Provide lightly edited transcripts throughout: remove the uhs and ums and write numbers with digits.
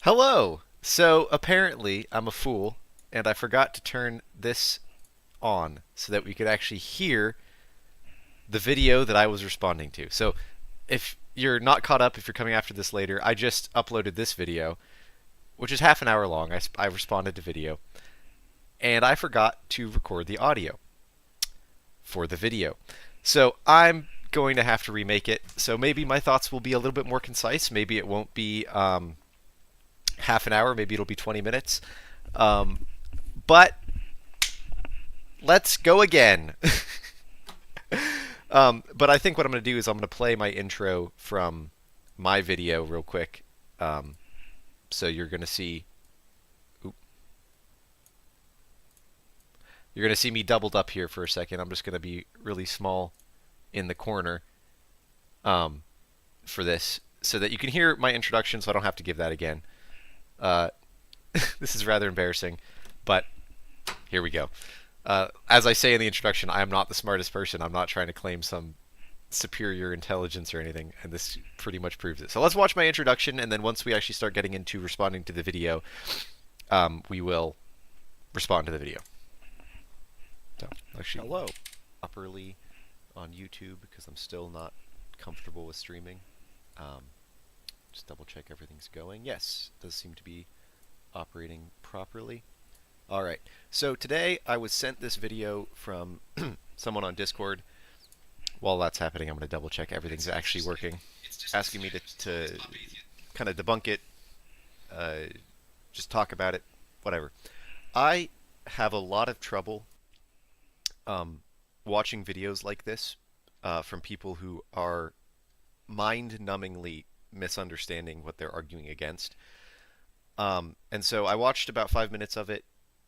Hello! So apparently I'm a fool, and I forgot to turn this on so that we could actually hear the video that I was responding to. So if you're not caught up, if you're coming after this later, I just uploaded this video, which is half an hour long. I responded to video, and I forgot to record the audio for the video. So I'm going to have to remake it. So maybe my thoughts will be a little bit more concise. Maybe it won't be half an hour. Maybe it'll be 20 minutes. But let's go again. But I think what I'm going to do is I'm going to play my intro from my video real quick. So you're going to see. You're going to see me doubled up here for a second. I'm just going to be really small in the corner for this so that you can hear my introduction so I don't have to give that again. Uh, this is rather embarrassing, but here we go. As I say in the introduction, I am not the smartest person. I'm not trying to claim some superior intelligence or anything, and this pretty much proves it. So let's watch my introduction, and then once we actually start getting into responding to the video, we will respond to the video. So, actually, hello. Properly on YouTube because I'm still not comfortable with streaming. Just double check everything's going. Yes, it does seem to be operating properly. Alright, so today I was sent this video from someone on Discord. While that's happening, I'm going to double check everything's actually working. Asking me to kind of debunk it, just talk about it, whatever. I have a lot of trouble watching videos like this from people who are mind-numbingly misunderstanding what they're arguing against. And so I watched about 5 minutes of it,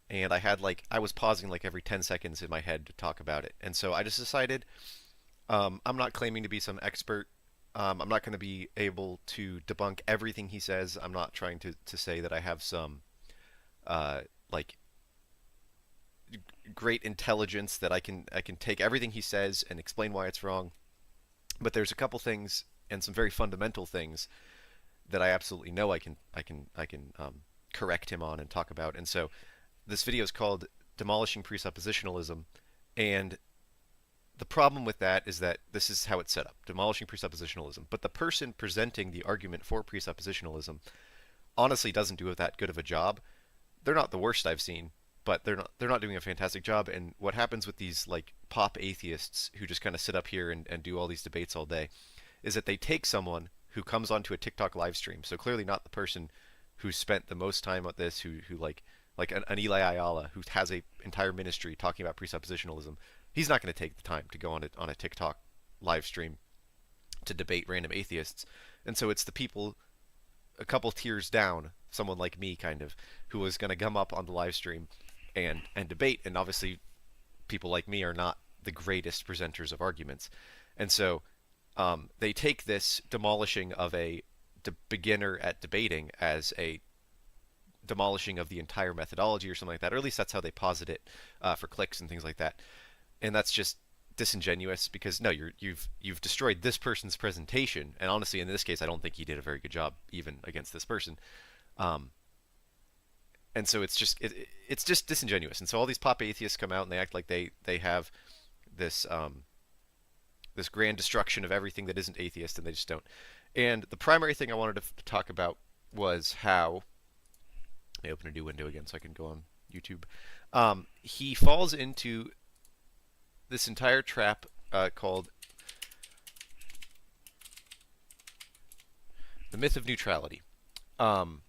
and I was pausing like every 10 seconds in my head to talk about it. And so I just decided I'm not claiming to be some expert. I'm not going to be able to debunk everything he says. I'm not trying to say that I have some like great intelligence that I can take everything he says and explain why it's wrong. But there's a couple things and some very fundamental things that I absolutely know I can correct him on and talk about. And so this video is called Demolishing Presuppositionalism, and the problem with that is that this is how it's set up: demolishing presuppositionalism. But the person presenting the argument for presuppositionalism honestly doesn't do that good of a job. They're not the worst I've seen, but they're not doing a fantastic job. And what happens with these like pop atheists who just kind of sit up here and do all these debates all day is that they take someone who comes onto a TikTok live stream, so clearly not the person who spent the most time on this, who like an Eli Ayala who has a entire ministry talking about presuppositionalism. He's not going to take the time to go on a TikTok live stream to debate random atheists. And so it's the people a couple tiers down, someone like me kind of, who is going to come up on the live stream and debate. And obviously people like me are not the greatest presenters of arguments. And so they take this demolishing of a beginner at debating as a demolishing of the entire methodology or something like that, or at least that's how they posit it for clicks and things like that. And that's just disingenuous because no, you've destroyed this person's presentation. And honestly, in this case, I don't think he did a very good job even against this person. And so it's just disingenuous. And so all these pop atheists come out and they act like they have this this grand destruction of everything that isn't atheist, and they just don't. And the primary thing I wanted to talk about was how. Let me open a new window again so I can go on YouTube. He falls into this entire trap called the myth of neutrality. From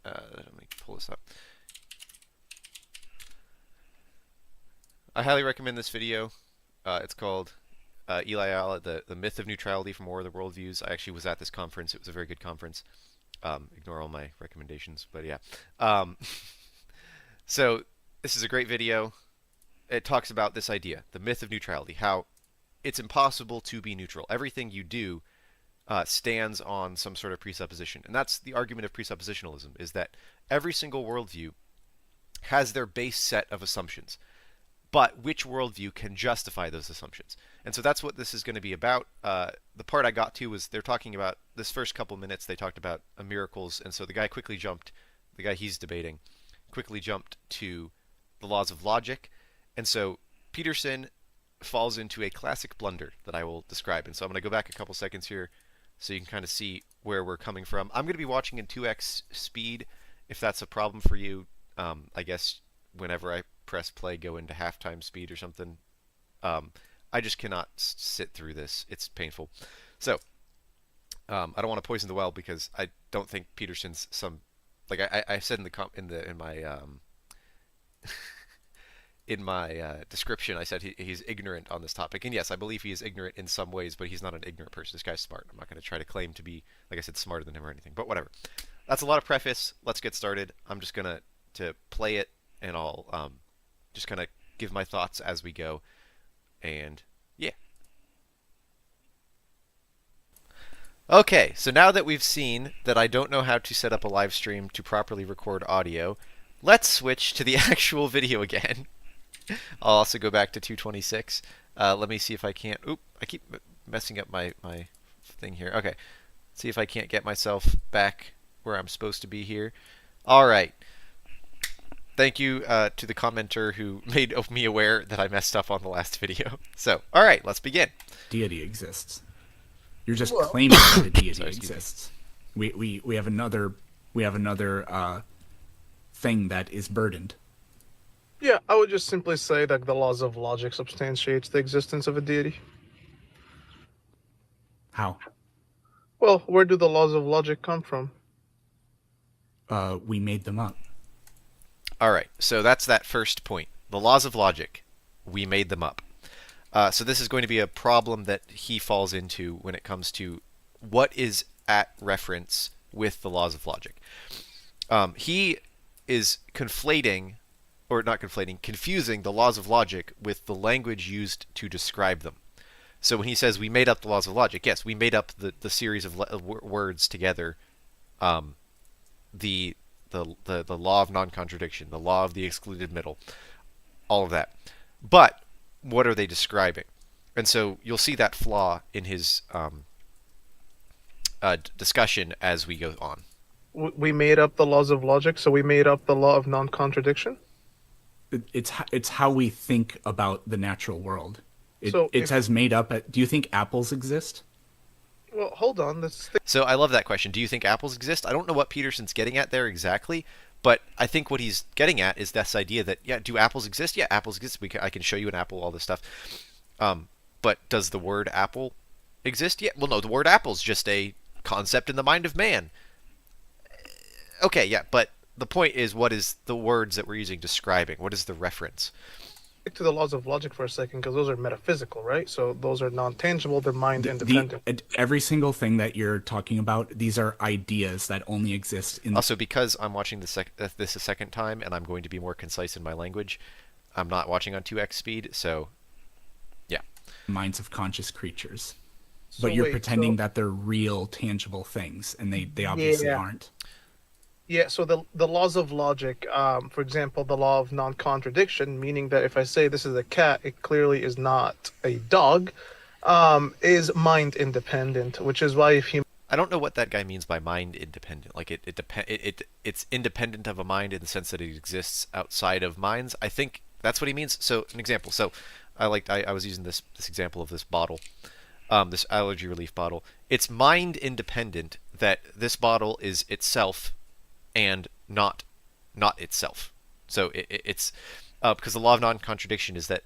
let me pull this up. I highly recommend this video. It's called Eli Ayala, the Myth of Neutrality from War of the Worldviews. I actually was at this conference. It was a very good conference. Ignore all my recommendations, but yeah. So this is a great video. It talks about this idea, the myth of neutrality, how it's impossible to be neutral. Everything you do stands on some sort of presupposition. And that's the argument of presuppositionalism, is that every single worldview has their base set of assumptions. but which worldview can justify those assumptions. And so that's what this is going to be about. The part I got to was they're talking about this first couple minutes. They talked about miracles, and so the guy he's debating, quickly jumped to the laws of logic, and so Peterson falls into a classic blunder that I will describe. And so I'm going to go back a couple seconds here so you can kind of see where we're coming from. I'm going to be watching in 2x speed. If that's a problem for you, I guess whenever I press play, go into halftime speed or something. I just cannot sit through this. It's painful. So I don't want to poison the well because I don't think Peterson's some like I said in my description. I said he's ignorant on this topic, and yes, I believe he is ignorant in some ways, but he's not an ignorant person. This guy's smart. I'm not going to try to claim to be, like I said, smarter than him or anything. But whatever. That's a lot of preface. Let's get started. I'm just gonna play it, and I'll just kind of give my thoughts as we go. And yeah. Okay, so now that we've seen that I don't know how to set up a live stream to properly record audio, let's switch to the actual video again. I'll also go back to 226. Let me see if I can't. Oop, I keep messing up my thing here. Okay, see if I can't get myself back where I'm supposed to be here. All right. Thank you to the commenter who made me aware that I messed up on the last video. So, all right, let's begin. Deity exists. You're just claiming that a deity exists. We have another thing that is burdened. Yeah, I would just simply say that the laws of logic substantiates the existence of a deity. How? Well, where do the laws of logic come from? We made them up. All right, so that's that first point. The laws of logic, we made them up. So this is going to be a problem that he falls into when it comes to what is at reference with the laws of logic. He is confusing the laws of logic with the language used to describe them. So when he says we made up the laws of logic, yes, we made up the series of words together. The law of non-contradiction, the law of the excluded middle, all of that. But what are they describing? And so you'll see that flaw in his discussion as we go on. We made up the laws of logic, so we made up the law of non-contradiction? It's how we think about the natural world. It says made up. Do you think apples exist? Well, hold on. So I love that question. Do you think apples exist? I don't know what Peterson's getting at there exactly, but I think what he's getting at is this idea that, yeah, do apples exist? Yeah, apples exist. I can show you an apple, all this stuff. But does the word apple exist? Yeah. Well, no, the word apple is just a concept in the mind of man. Okay, yeah, but the point is, what is the words that we're using describing? What is the reference? Stick to the laws of logic for a second, because those are metaphysical, right? So those are non-tangible, they're mind independent. Every single thing that you're talking about, these are ideas that only exist in... Also, this a second time, and I'm going to be more concise in my language, I'm not watching on 2x speed, so yeah. Minds of conscious creatures. But you're pretending that they're real, tangible things, and they obviously aren't. Yeah, so the laws of logic, for example, the law of non-contradiction, meaning that if I say this is a cat, it clearly is not a dog, is mind independent, which is why if you... I don't know what that guy means by mind independent. Like it's independent of a mind in the sense that it exists outside of minds. I think that's what he means. So an example. So I was using this example of this bottle, this allergy relief bottle. It's mind independent that this bottle is itself and not itself. So it's because the law of non-contradiction is that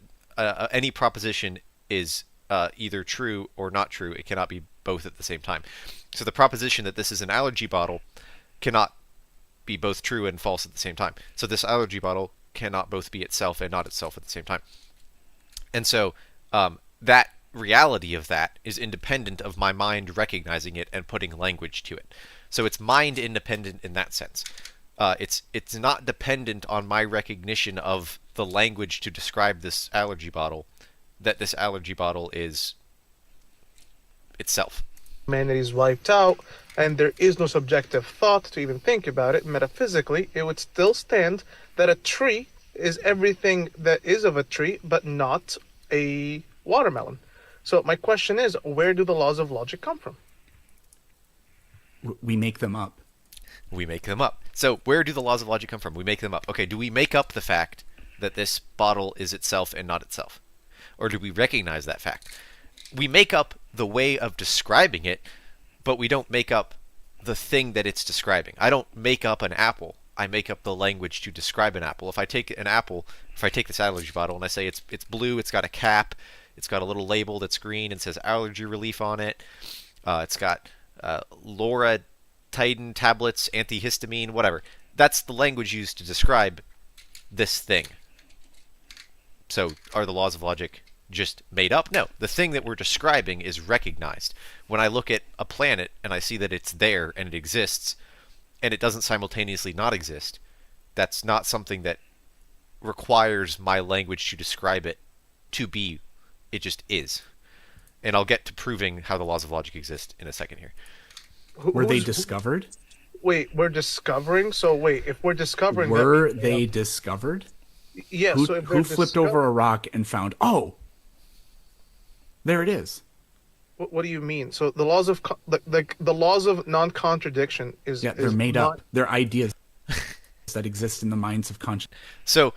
any proposition is either true or not true. It cannot be both at the same time. So the proposition that this is an allergy bottle cannot be both true and false at the same time. So this allergy bottle cannot both be itself and not itself at the same time. And so that reality of that is independent of my mind recognizing it and putting language to it. So it's mind independent in that sense. It's not dependent on my recognition of the language to describe this allergy bottle, that this allergy bottle is itself. Humanity's wiped out, and there is no subjective thought to even think about it. Metaphysically, it would still stand that a tree is everything that is of a tree, but not a watermelon. So my question is, where do the laws of logic come from? We make them up. We make them up. So where do the laws of logic come from? We make them up. Okay, do we make up the fact that this bottle is itself and not itself? Or do we recognize that fact? We make up the way of describing it, but we don't make up the thing that it's describing. I don't make up an apple. I make up the language to describe an apple. If I take an apple, if I take this allergy bottle and I say it's blue, it's got a cap, it's got a little label that's green and says allergy relief on it. It's got Loratadine tablets, antihistamine, whatever. That's the language used to describe this thing. So are the laws of logic just made up? No. The thing that we're describing is recognized. When I look at a planet and I see that it's there and it exists, and it doesn't simultaneously not exist, that's not something that requires my language to describe it to be. It just is. And I'll get to proving how the laws of logic exist in a second here. Were they discovered? Wait, we're discovering? So wait, if we're discovering... Were they discovered? Yeah, who, so if who flipped over a rock and found, oh, there it is. What do you mean? So the laws of the laws of non-contradiction is... Yeah, they're made up. They're ideas that exist in the minds of conscious. So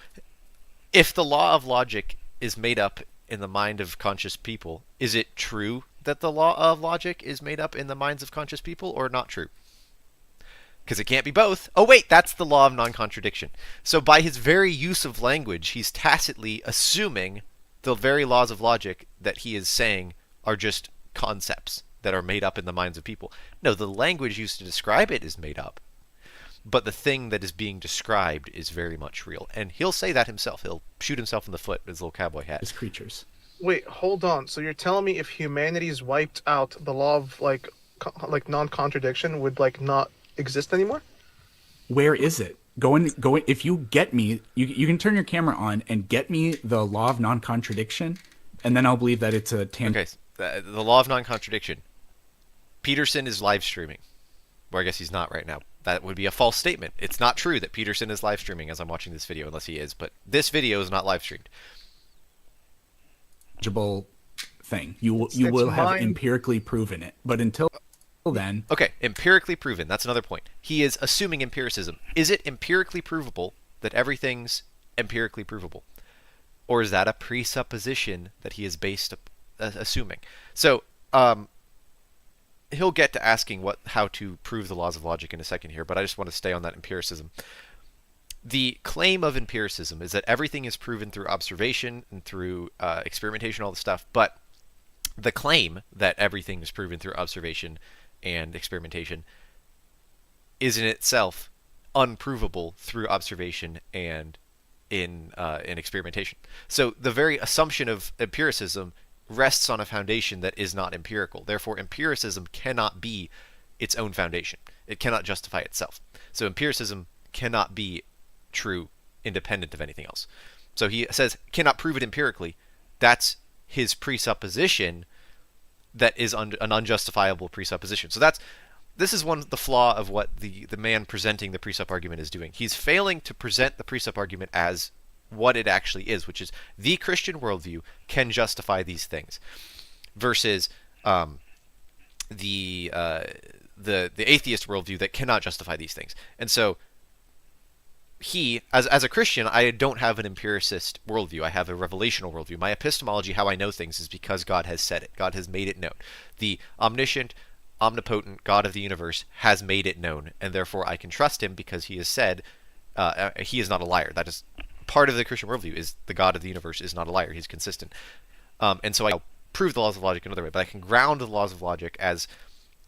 if the law of logic is made up in the mind of conscious people, is it true that the law of logic is made up in the minds of conscious people, or not true? Because it can't be both. Oh wait, that's the law of non-contradiction. So by his very use of language, he's tacitly assuming the very laws of logic that he is saying are just concepts that are made up in the minds of people. No, the language used to describe it is made up. But the thing that is being described is very much real. And he'll say that himself. He'll shoot himself in the foot with his little cowboy hat. As creatures. Wait, hold on. So you're telling me if humanity's wiped out, the law of like non-contradiction would like not exist anymore? Where is it? Go in. If you get me, you can turn your camera on and get me the law of non-contradiction, and then I'll believe that it's a Okay, the law of non-contradiction. Peterson is live streaming. Or I guess he's not right now. That would be a false statement. It's not true that Peterson is live streaming as I'm watching this video, unless he is. But this video is not live streamed. Thing. You will have empirically proven it. But until then... Okay, empirically proven. That's another point. He is assuming empiricism. Is it empirically provable that everything's empirically provable? Or is that a presupposition that he is based assuming? So, he'll get to asking how to prove the laws of logic in a second here, but I just want to stay on that empiricism. The claim of empiricism is that everything is proven through observation and through experimentation, all this stuff, but the claim that everything is proven through observation and experimentation is in itself unprovable through observation and in experimentation. So the very assumption of empiricism rests on a foundation that is not empirical. Therefore, empiricism cannot be its own foundation. It cannot justify itself. So empiricism cannot be true independent of anything else. So he says cannot prove it empirically. That's his presupposition that is an unjustifiable presupposition. So this is the flaw of what the man presenting the Presup argument is doing. He's failing to present the Presup argument as what it actually is, which is the Christian worldview can justify these things, versus the atheist worldview that cannot justify these things. And so he, as a Christian, I don't have an empiricist worldview. I have a revelational worldview. My epistemology, how I know things, is because God has said it. God has made it known. The omniscient, omnipotent God of the universe has made it known, and therefore I can trust him because he has said he is not a liar. That is part of the Christian worldview, is the God of the universe is not a liar. He's consistent. And so I prove the laws of logic another way, but I can ground the laws of logic as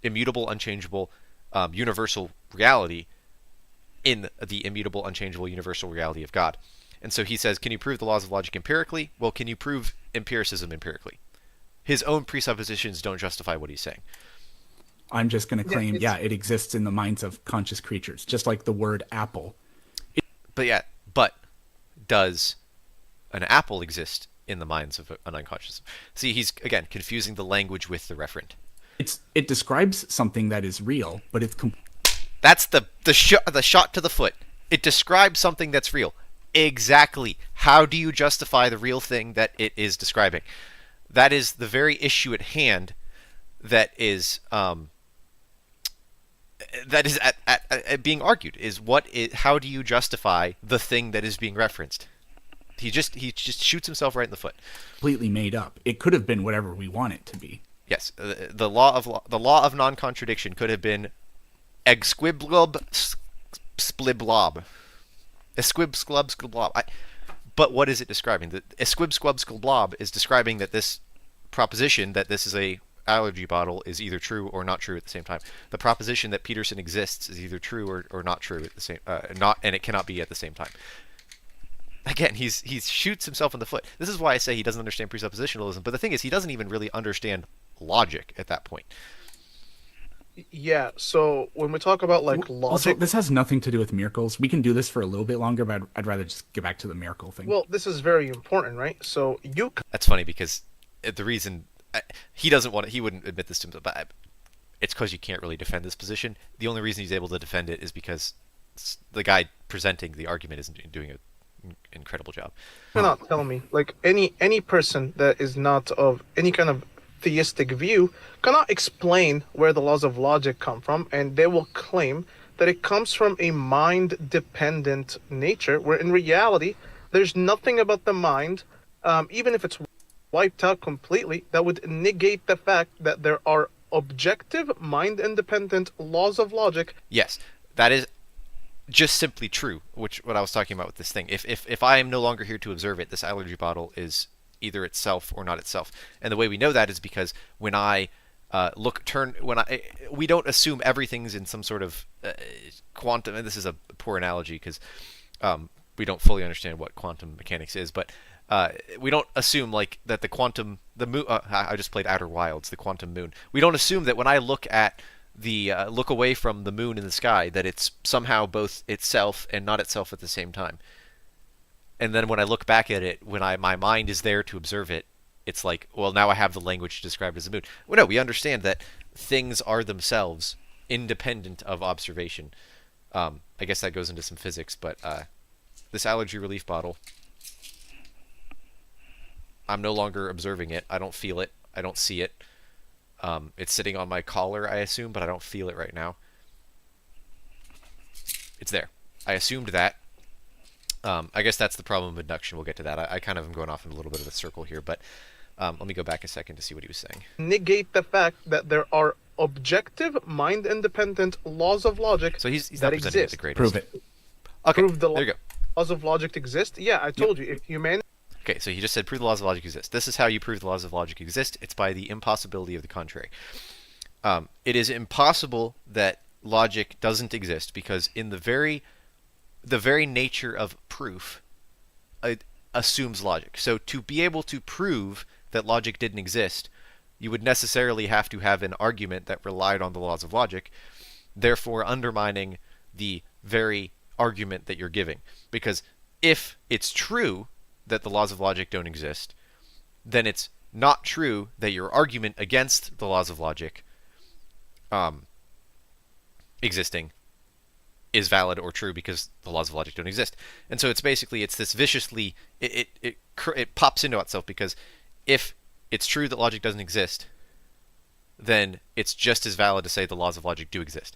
immutable, unchangeable, universal reality in the immutable, unchangeable, universal reality of God. And so he says, can you prove the laws of logic empirically? Well, can you prove empiricism empirically? His own presuppositions don't justify what he's saying. I'm just going to claim, it exists in the minds of conscious creatures, just like the word apple. But does an apple exist in the minds of an unconscious? See, he's, again, confusing the language with the referent. It describes something that is real, but it's... That's the shot to the foot. It describes something that's real. Exactly. How do you justify the real thing that it is describing? That is the very issue at hand that is at being argued. Is how do you justify the thing that is being referenced? He just shoots himself right in the foot. Completely made up. It could have been whatever we want it to be. Yes, the law of non-contradiction could have been exquiblob spliblob, esquib sklub skblob. But what is it describing? The esquib squub skblob is describing that this proposition that this is a allergy bottle is either true or not true at the same time. The proposition that Peterson exists is either true or not true at the same not and it cannot be at the same time. Again, he shoots himself in the foot. This is why I say he doesn't understand presuppositionalism. But the thing is, he doesn't even really understand logic at that point. Yeah, so when we talk about like Also, logic, this has nothing to do with miracles. We can do this for a little bit longer, but I'd rather just get back to the miracle thing. well, this is very important, right? So you That's funny because the reason he doesn't want it, he wouldn't admit this to himself, but it's because you can't really defend this position. The only reason he's able to defend it is because the guy presenting the argument isn't doing an incredible job. cannot tell me, like any person that is not of any kind of theistic view cannot explain where the laws of logic come from, and they will claim that it comes from a mind-dependent nature, where in reality there's nothing about the mind, even if it's wiped out completely, that would negate the fact that there are objective, mind-independent laws of logic. Yes, that is just simply true, which what I was talking about with this thing. If I am no longer here to observe it, this allergy bottle is either itself or not itself. And the way we know that is because when I we don't assume everything's in some sort of quantum, and this is a poor analogy because we don't fully understand what quantum mechanics is, but we don't assume like that the moon. I just played Outer Wilds, the quantum moon. We don't assume that when I look away from the moon in the sky, that it's somehow both itself and not itself at the same time. And then when I look back at it, when my mind is there to observe it, it's like, well, now I have the language to describe it as a moon. Well, no, we understand that things are themselves independent of observation. I guess that goes into some physics, but this allergy relief bottle, I'm no longer observing it. I don't feel it. I don't see it. It's sitting on my collar, I assume, but I don't feel it right now. It's there. I assumed that. I guess that's the problem with induction. We'll get to that. I kind of am going off in a little bit of a circle here, but let me go back a second to see what he was saying. Negate the fact that there are objective, mind-independent laws of logic. So he's that not presenting it exist. the greatest. Prove it. Okay, Prove the there you go. laws of logic exist. Yeah, I told you. If humanity Okay, so he just said prove the laws of logic exist. This is how you prove the laws of logic exist. It's by the impossibility of the contrary. It is impossible that logic doesn't exist because in the very nature of proof, it assumes logic. So to be able to prove that logic didn't exist, you would necessarily have to have an argument that relied on the laws of logic, therefore undermining the very argument that you're giving. Because if it's true that the laws of logic don't exist, then it's not true that your argument against the laws of logic existing is valid or true because the laws of logic don't exist. And so it's this viciously, it pops into itself because if it's true that logic doesn't exist, then it's just as valid to say the laws of logic do exist.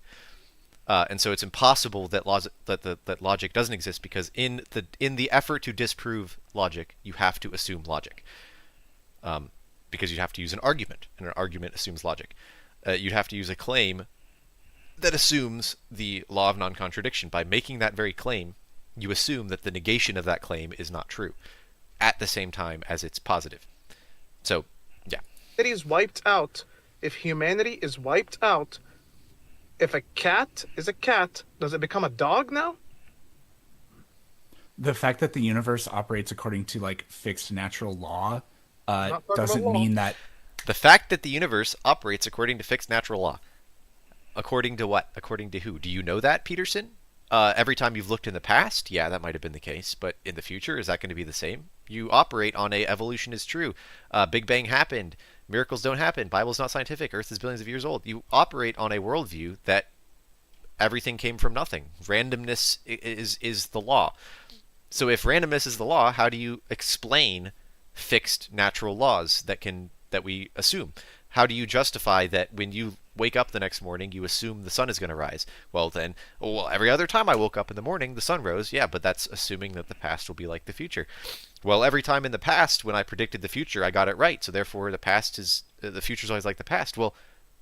And so it's impossible that that logic doesn't exist because in the effort to disprove logic, you have to assume logic, because you have to use an argument, and an argument assumes logic. You'd have to use a claim that assumes the law of non-contradiction. By making that very claim, you assume that the negation of that claim is not true, at the same time as it's positive. So, yeah. is wiped out, if humanity is wiped out, if a cat is a cat, does it become a dog now? The fact that the universe operates according to like fixed natural law doesn't law. mean that The fact that the universe operates according to fixed natural law. According to what? According to who? Do you know that, Peterson? Every time you've looked in the past, yeah, that might have been the case. But in the future, is that going to be the same? You operate on a evolution is true. Big Bang happened. Miracles don't happen. Bible's not scientific. Earth is billions of years old. You operate on a worldview that everything came from nothing. Randomness is the law. So if randomness is the law, how do you explain fixed natural laws that we assume? How do you justify that when you wake up the next morning, you assume the sun is going to rise? Well, then, well, every other time I woke up in the morning, the sun rose. Yeah, but that's assuming that the past will be like the future. Well, every time in the past when I predicted the future, I got it right. So therefore, the future is always like the past. Well,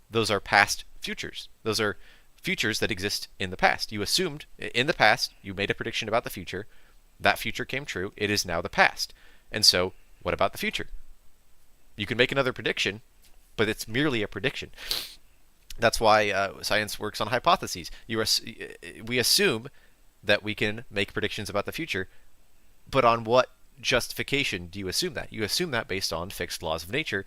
those are past futures. Those are futures that exist in the past. You assumed in the past, you made a prediction about the future. That future came true. It is now the past. And so, what about the future? You can make another prediction, but it's merely a prediction. That's why science works on hypotheses. We assume that we can make predictions about the future, but on what justification do you assume that? You assume that based on fixed laws of nature,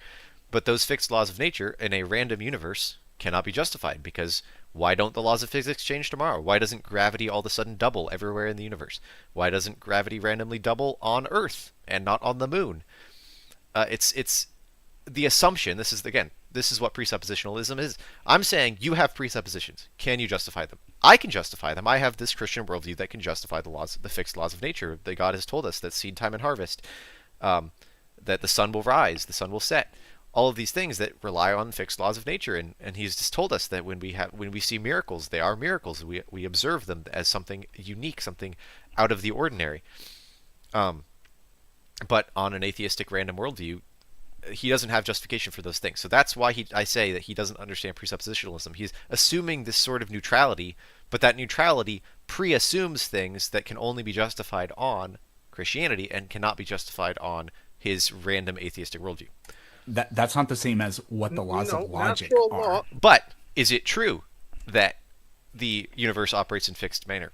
but those fixed laws of nature in a random universe cannot be justified, because why don't the laws of physics change tomorrow? Why doesn't gravity all of a sudden double everywhere in the universe? Why doesn't gravity randomly double on Earth and not on the moon? It's the assumption. This is what presuppositionalism is. I'm saying you have presuppositions. Can you justify them? I can justify them. I have this Christian worldview that can justify the fixed laws of nature. That God has told us that seed time and harvest, that the sun will rise, the sun will set. All of these things that rely on fixed laws of nature, and he's just told us that when we see miracles, they are miracles. We observe them as something unique, something out of the ordinary. But on an atheistic random worldview, he doesn't have justification for those things. So that's why I say that he doesn't understand presuppositionalism. He's assuming this sort of neutrality, but that neutrality pre-assumes things that can only be justified on Christianity and cannot be justified on his random atheistic worldview. That's not the same as what the laws of logic are. But is it true that the universe operates in fixed manner?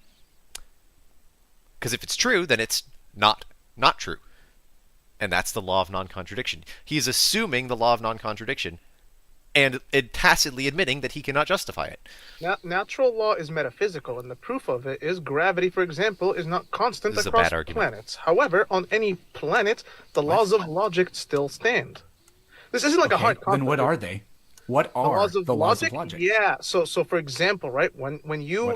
Because if it's true, then it's not true. And that's the law of non-contradiction. He's assuming the law of non-contradiction and tacitly admitting that he cannot justify it. Natural law is metaphysical, and the proof of it is gravity, for example, is not constant across planets. However, on any planet, the laws of logic still stand. This isn't like a hard concept. Then what are they? What are the laws of logic? Yeah. So for example, right, when you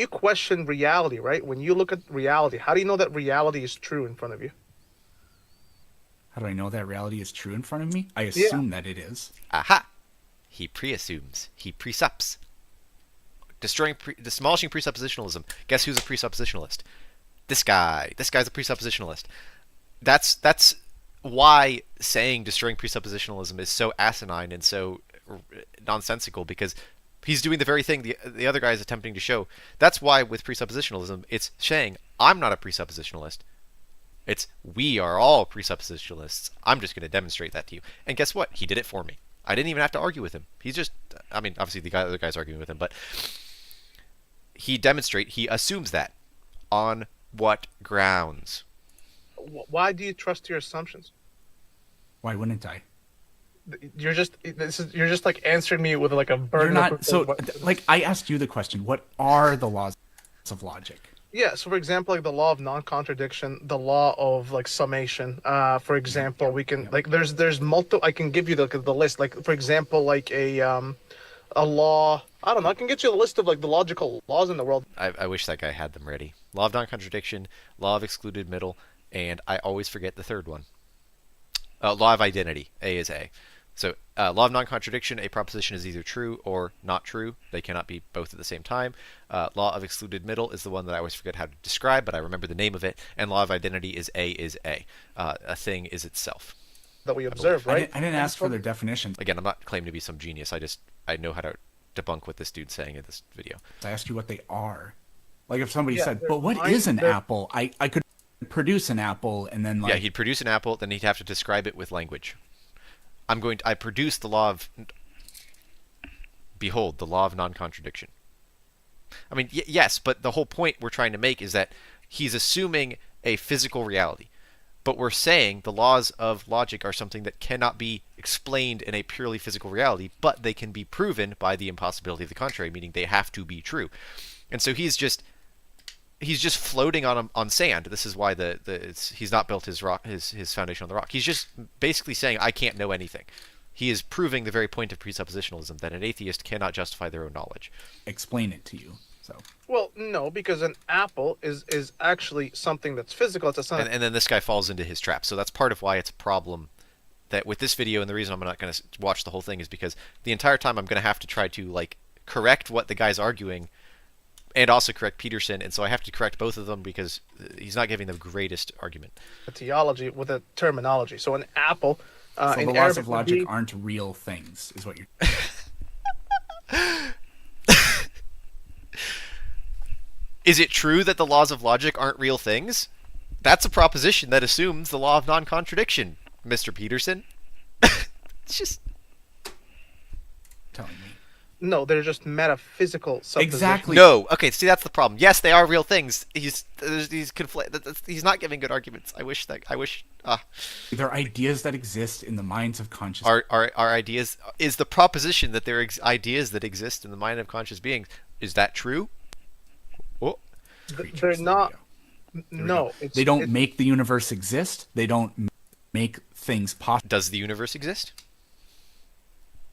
question reality, right? When you look at reality, how do you know that reality is true in front of you? How do I know that reality is true in front of me? I assume that it is. Aha! He pre-assumes. He presups. Demolishing presuppositionalism. Guess who's a presuppositionalist? This guy. This guy's a presuppositionalist. That's why saying destroying presuppositionalism is so asinine and so nonsensical, because he's doing the very thing the other guy is attempting to show. That's why with presuppositionalism, it's saying, I'm not a presuppositionalist. It's, we are all presuppositionalists. I'm just going to demonstrate that to you. And guess what? He did it for me. I didn't even have to argue with him. He's just, I mean, obviously the other guy's arguing with him, but he assumes that. On what grounds? Why do you trust your assumptions? Why wouldn't I? You're just like answering me with like a burden. You're not, so like I asked you the question, what are the laws of logic? Yeah, so for example, like the law of non-contradiction, the law of like summation. For example, we can like there's multiple. I can give you the list. Like for example, like a law. I don't know. I can get you a list of like the logical laws in the world. I wish that guy had them ready. Law of non-contradiction, law of excluded middle, and I always forget the third one. Law of identity. A is A. So, law of non-contradiction, a proposition is either true or not true. They cannot be both at the same time. Law of excluded middle is the one that I always forget how to describe, but I remember the name of it. And law of identity is A is A. A thing is itself. That we observe, right? I didn't ask for their definitions. Again, I'm not claiming to be some genius. I know how to debunk what this dude's saying in this video. I asked you what they are. Like if somebody said, but what is an apple? I could produce an apple and then like... Yeah, he'd produce an apple, then he'd have to describe it with language. I produce the law of... Behold, the law of non-contradiction. I mean, yes, but the whole point we're trying to make is that he's assuming a physical reality. But we're saying the laws of logic are something that cannot be explained in a purely physical reality, but they can be proven by the impossibility of the contrary, meaning they have to be true. And so he's just floating on sand. This is why he's not built his foundation on the rock. He's just basically saying, I can't know anything. He is proving the very point of presuppositionalism, that an atheist cannot justify their own knowledge. Explain it to you. So Well, no, because an apple is actually something that's physical. It's not. And then this guy falls into his trap. So that's part of why it's a problem that with this video, and the reason I'm not going to watch the whole thing is because the entire time I'm going to have to try to like correct what the guy's arguing and also correct Peterson, and so I have to correct both of them because he's not giving the greatest argument. A theology with a terminology. So an apple so in the laws Arabic of would logic be- aren't real things, is what you're. Is it true that the laws of logic aren't real things? That's a proposition that assumes the law of non-contradiction, Mr. Peterson. It's just Telling me. No, they're just metaphysical suppositions. Exactly. no. Okay, see that's the problem. Yes, they are real things. He's not giving good arguments. I wish. They're ideas that exist in the minds of conscious. Our ideas is the proposition that there are ideas that exist in the mind of conscious beings. Is that true? Oh, They're There we not. go. No, They don't make the universe exist. They don't make things possible. does the universe exist?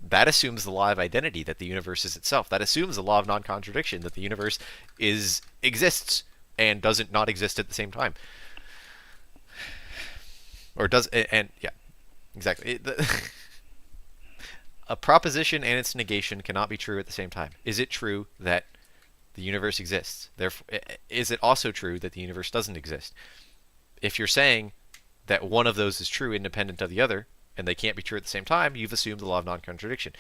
That assumes the law of identity that the universe is itself. That assumes the law of non-contradiction that the universe exists and doesn't not exist at the same time. Or does and yeah, exactly. A proposition and its negation cannot be true at the same time. Is it true that the universe exists? Therefore, is it also true that the universe doesn't exist? If you're saying that one of those is true independent of the other, and they can't be true at the same time, you've assumed the law of non-contradiction.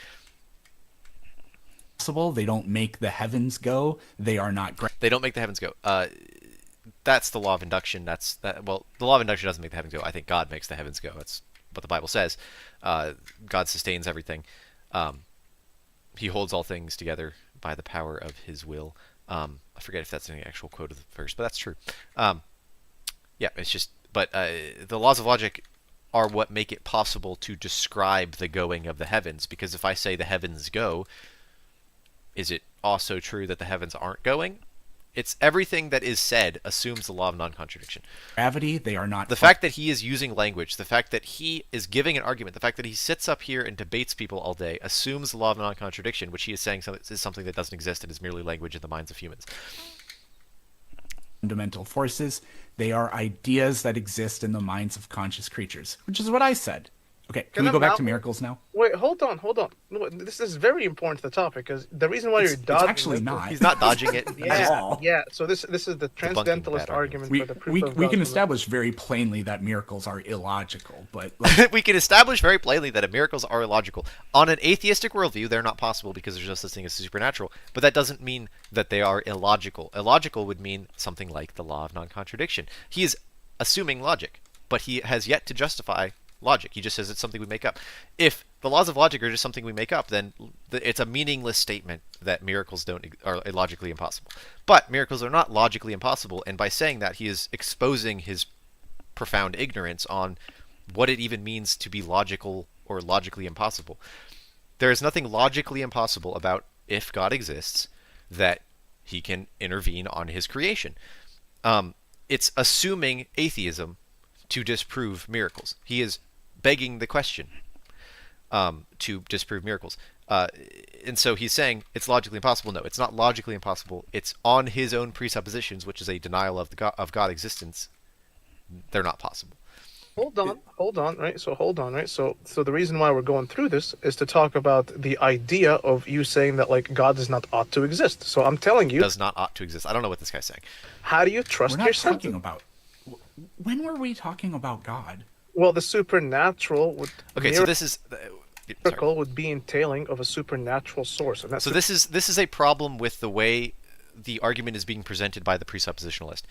They don't make the heavens go. They are not. They don't make the heavens go. That's the law of induction. Well, the law of induction doesn't make the heavens go. I think God makes the heavens go. That's what the Bible says. God sustains everything. He holds all things together by the power of His will. I forget if that's an actual quote of the verse, but that's true. Yeah, it's just. But the laws of logic are what make it possible to describe the going of the heavens. Because if I say the heavens go, is it also true that the heavens aren't going? It's everything that is said assumes the law of non-contradiction. Gravity. They are not. The fact that he is using language, the fact that he is giving an argument, the fact that he sits up here and debates people all day assumes the law of non-contradiction, which he is saying is something that doesn't exist and is merely language in the minds of humans. Fundamental forces. They are ideas that exist in the minds of conscious creatures, which is what I said. Okay, can we go back to miracles now? Wait, hold on. No, this is very important to the topic because the reason why you're dodging It's actually this- not. He's not dodging it. Yeah. So this is the transcendentalist bad argument We, for the proof we, of we God. can establish very plainly that miracles are illogical, but like, We can establish very plainly that miracles are illogical. On an atheistic worldview, they're not possible because there's no such thing as supernatural. But that doesn't mean that they are illogical. Illogical would mean something like the law of non-contradiction. He is assuming logic, but he has yet to justify logic. He just says it's something we make up. If the laws of logic are just something we make up, then it's a meaningless statement that miracles are logically impossible. But miracles are not logically impossible, and by saying that, he is exposing his profound ignorance on what it even means to be logical or logically impossible. There is nothing logically impossible about if God exists that he can intervene on his creation. It's assuming atheism to disprove miracles. He is begging the question to disprove miracles. And so he's saying it's logically impossible. No, it's not logically impossible. It's on his own presuppositions, which is a denial of God existence. They're not possible. Hold on, right? So the reason why we're going through this is to talk about the idea of you saying that like God does not ought to exist. So I'm telling you, Does not ought to exist. I don't know what this guy's saying. how do you trust we're not yourself? talking about. When were we talking about God? Well, the supernatural would Okay, so this is. miracle would be entailing of a supernatural source, and that's So this is a problem with the way the argument is being presented by the presuppositionalist.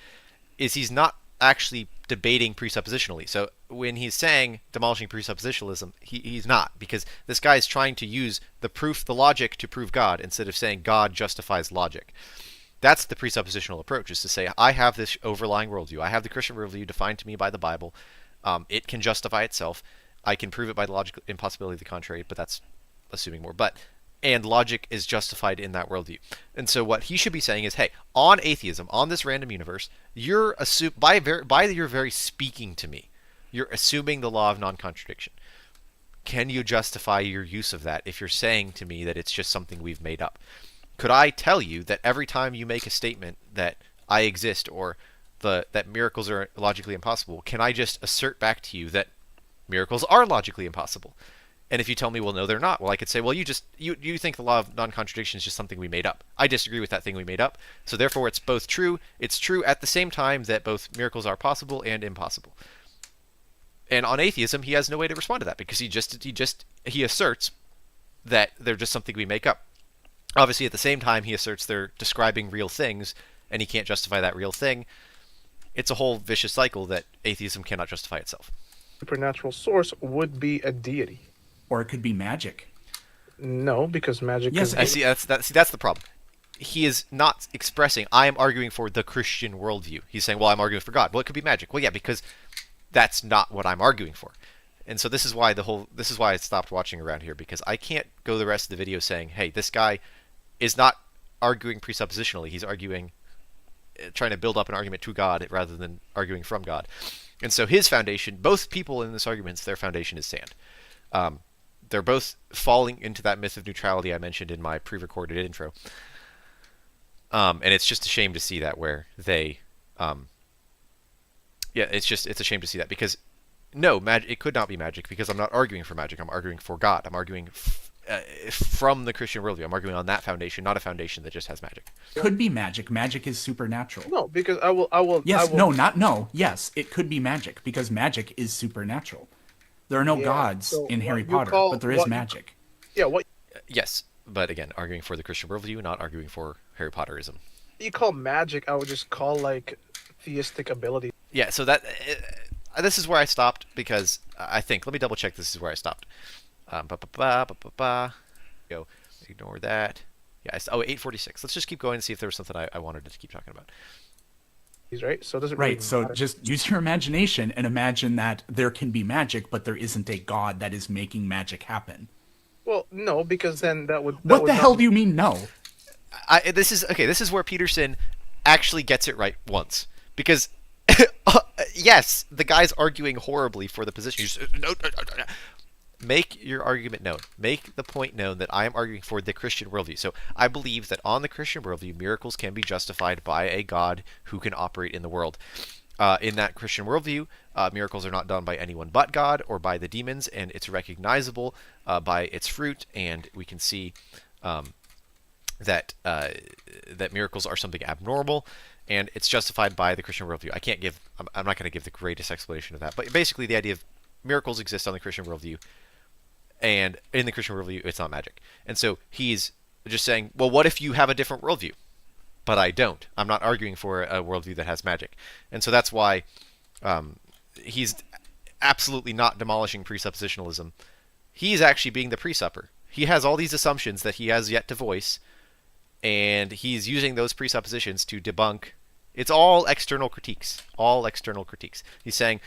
Is he's not actually debating presuppositionally. So when he's saying demolishing presuppositionalism, he's not, because this guy is trying to use the logic to prove God instead of saying God justifies logic. That's the presuppositional approach, is to say, I have this overlying worldview. I have the Christian worldview defined to me by the Bible. It can justify itself. I can prove it by the logical impossibility of the contrary, but that's assuming more. And logic is justified in that worldview. And so what he should be saying is, hey, on atheism, on this random universe, you're by your very speaking to me, you're assuming the law of non-contradiction. Can you justify your use of that if you're saying to me that it's just something we've made up? Could I tell you that every time you make a statement that I exist or that miracles are logically impossible, can I just assert back to you that miracles are logically impossible? And if you tell me, well, no, they're not, well, I could say, well, you think the law of non-contradiction is just something we made up. I disagree with that thing we made up. So therefore, it's both true. It's true at the same time that both miracles are possible and impossible. And on atheism, he has no way to respond to that because he asserts that they're just something we make up. Obviously, at the same time, he asserts they're describing real things, and he can't justify that real thing. It's a whole vicious cycle that atheism cannot justify itself. Supernatural source would be a deity. Or it could be magic. No, because magic Yes, is... I see. That's the problem. He is not expressing, I am arguing for the Christian worldview. He's saying, well, I'm arguing for God. Well, it could be magic. Well, yeah, because that's not what I'm arguing for. And so this is why I stopped watching around here, because I can't go the rest of the video saying, hey, this guy is not arguing presuppositionally. He's arguing, trying to build up an argument to God rather than arguing from God. And so his foundation, both people in this argument, their foundation is sand. They're both falling into that myth of neutrality I mentioned in my pre-recorded intro. And it's just a shame to see that where they, it's a shame to see that because no, it could not be magic because I'm not arguing for magic. I'm arguing for God. I'm arguing from the Christian worldview. I'm arguing on that foundation, not a foundation that just has magic. Could be magic. Magic is supernatural. No, because I will. Yes, no, not no. Yes, it could be magic because magic is supernatural. There are no gods in Harry Potter, but there is magic. Yes, but again, arguing for the Christian worldview, not arguing for Harry Potterism. You call magic, I would just call like theistic ability. Yeah, so that this is where I stopped because I think, let me double check this is where I stopped. Go, ignore that. Yeah, 8:46. Let's just keep going and see if there was something I wanted to keep talking about. Right, so it doesn't right. Really so matter. Just use your imagination and imagine that there can be magic, but there isn't a god that is making magic happen. Well, no, because then that would. What the hell do you mean no? This is where Peterson actually gets it right once because yes, the guy's arguing horribly for the position. No. Make your argument known. Make the point known that I am arguing for the Christian worldview. So I believe that on the Christian worldview, miracles can be justified by a God who can operate in the world. In that Christian worldview, miracles are not done by anyone but God or by the demons, and it's recognizable by its fruit, and we can see that miracles are something abnormal, and it's justified by the Christian worldview. I'm not going to give the greatest explanation of that, but basically the idea of miracles exist on the Christian worldview, and in the Christian worldview, it's not magic. And so he's just saying, well, what if you have a different worldview? But I don't. I'm not arguing for a worldview that has magic. And so that's why he's absolutely not demolishing presuppositionalism. He's actually being the presupper. He has all these assumptions that he has yet to voice, and he's using those presuppositions to debunk. It's all external critiques. All external critiques. He's saying,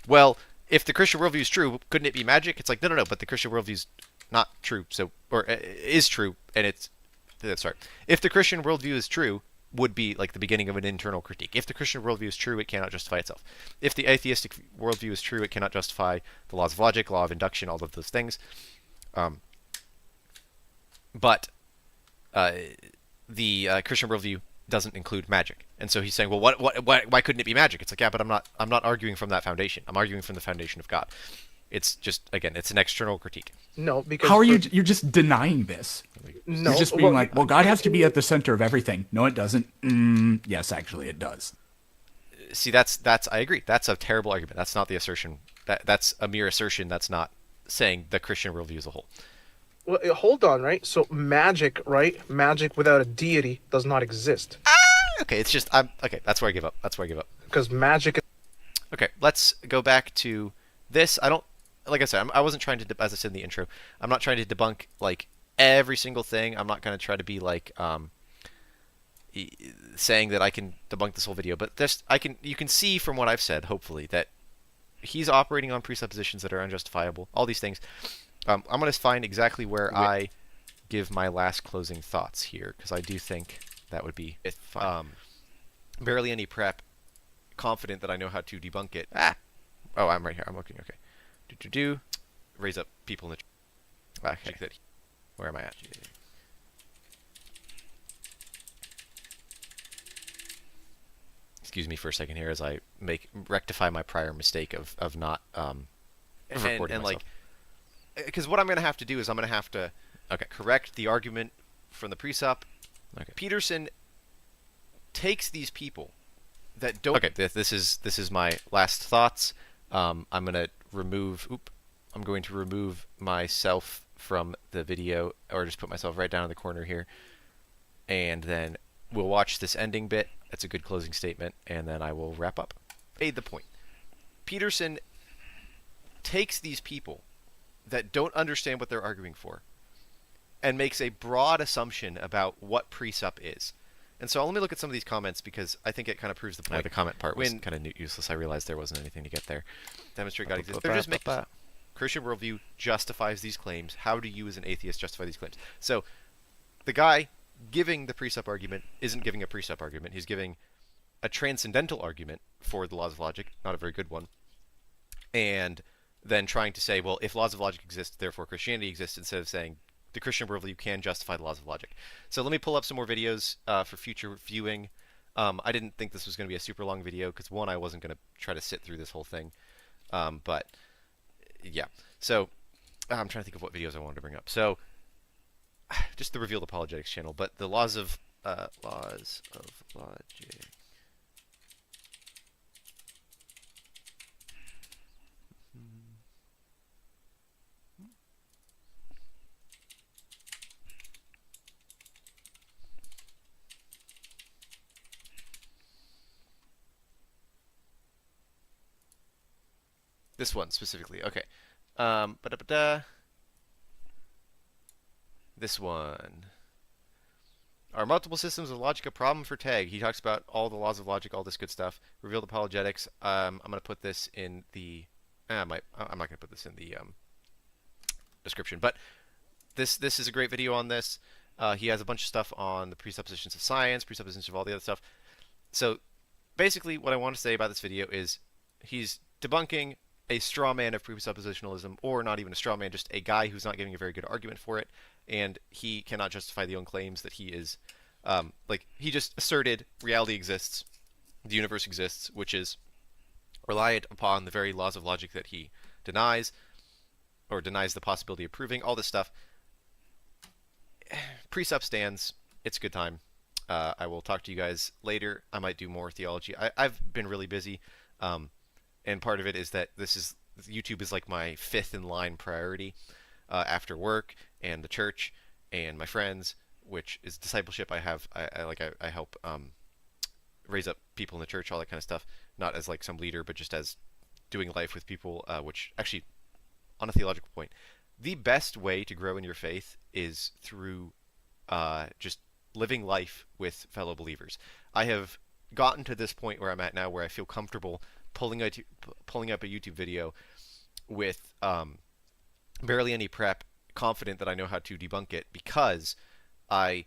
well, if the Christian worldview is true, couldn't it be magic? It's like, no, but the Christian worldview is not true, or is true, and it's... Sorry. If the Christian worldview is true, would be like the beginning of an internal critique. If the Christian worldview is true, it cannot justify itself. If the atheistic worldview is true, it cannot justify the laws of logic, law of induction, all of those things. But the Christian worldview doesn't include magic, and so he's saying, well, why couldn't it be magic? It's like, yeah, but I'm not arguing from that foundation. I'm arguing from the foundation of God. It's just, again, it's an external critique. No, because... How are you... You're just denying this. No, You're just being like, well, God has to be at the center of everything. No, it doesn't. Yes, actually, it does. See, that's I agree. That's a terrible argument. That's not the assertion. That's a mere assertion. That's not saying the Christian worldview as a whole. Well, hold on, right? So magic, right? Magic without a deity does not exist. Okay, it's just... okay, that's where I give up. Because magic... Okay, let's go back to this. I don't... Like I said, I wasn't trying to... As I said in the intro, I'm not trying to debunk, like, every single thing. I'm not going to try to be, like, saying that I can debunk this whole video. But you can see from what I've said, hopefully, that he's operating on presuppositions that are unjustifiable. All these things. I'm going to find exactly where I give my last closing thoughts here, because I do think that would be barely any prep, confident that I know how to debunk it. Oh, I'm right here. I'm looking. Okay. Raise up people in the... Okay. Where am I at? Excuse me for a second here as I rectify my prior mistake of not recording and myself. Because what I'm going to have to do is I'm going to have to correct the argument from the Presup. Okay. Peterson takes these people that don't. Okay, this is my last thoughts. I'm going to remove. I'm going to remove myself from the video, or just put myself right down in the corner here, and then we'll watch this ending bit. That's a good closing statement, and then I will wrap up. Made the point. Peterson takes these people that don't understand what they're arguing for and makes a broad assumption about what Presup is. And so let me look at some of these comments because I think it kind of proves the point. The comment part was kind of useless. I realized there wasn't anything to get there. Demonstrate God exists. They're just making Christian worldview justifies these claims. How do you as an atheist justify these claims? So the guy giving the Presup argument isn't giving a Presup argument. He's giving a transcendental argument for the laws of logic, not a very good one. And then trying to say, well, if laws of logic exist, therefore Christianity exists, instead of saying the Christian worldview can justify the laws of logic. So let me pull up some more videos for future viewing. I didn't think this was going to be a super long video because, one, I wasn't going to try to sit through this whole thing. But, yeah. So I'm trying to think of what videos I wanted to bring up. So just the Revealed Apologetics channel, but the laws of logic. This one specifically. Okay. This one. Are multiple systems of logic a problem for Tag? He talks about all the laws of logic, all this good stuff. Revealed Apologetics. I'm going to put this in the... I'm not going to put this in the description. But this is a great video on this. He has a bunch of stuff on the presuppositions of science, presuppositions of all the other stuff. So basically what I want to say about this video is he's debunking a straw man of presuppositionalism, or not even a straw man, just a guy who's not giving a very good argument for it, and he cannot justify the own claims that he is, he just asserted reality exists, the universe exists, which is reliant upon the very laws of logic that he denies, or denies the possibility of proving, all this stuff. Presup stands. It's a good time. I will talk to you guys later. I might do more theology. I've been really busy. And part of it is that YouTube is like my fifth in line priority after work and the church and my friends, which is discipleship. I help raise up people in the church, all that kind of stuff. Not as like some leader, but just as doing life with people. Which actually, on a theological point, the best way to grow in your faith is through just living life with fellow believers. I have gotten to this point where I'm at now, where I feel comfortable pulling up a YouTube video with barely any prep, confident that I know how to debunk it, because I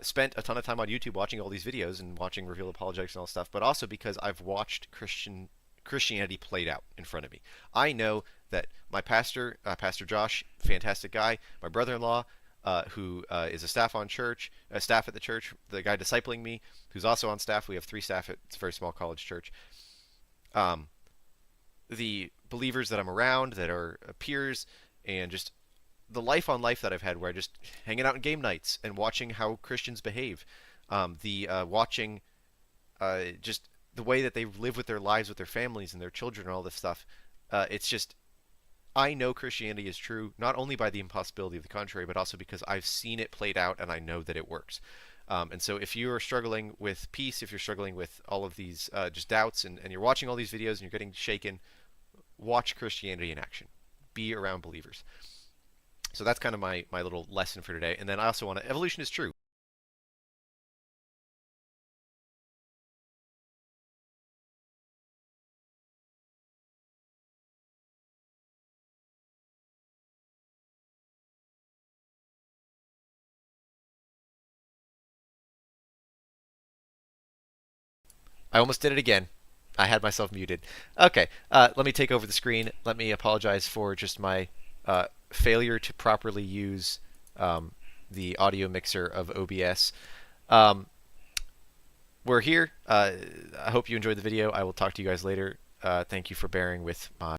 spent a ton of time on YouTube watching all these videos and watching Revealed Apologetics and all stuff, but also because I've watched Christianity played out in front of me. I know that my pastor, Pastor Josh, fantastic guy, my brother-in-law, who is a staff at the church, the guy discipling me, who's also on staff. We have 3 staff at a very small college church. The believers that I'm around that are peers, and just the life on life that I've had, where I just hanging out on game nights and watching how Christians behave, watching just the way that they live with their lives with their families and their children and all this stuff. It's just, I know Christianity is true, not only by the impossibility of the contrary, but also because I've seen it played out and I know that it works. And so if you're struggling with peace, if you're struggling with all of these just doubts, and you're watching all these videos and you're getting shaken, watch Christianity in action. Be around believers. So that's kind of my little lesson for today. And then I also want to, evolution is true. I almost did it again. I had myself muted. Okay, let me take over the screen. Let me apologize for just my failure to properly use the audio mixer of OBS. we're here. I hope you enjoyed the video. I will talk to you guys later. Thank you for bearing with my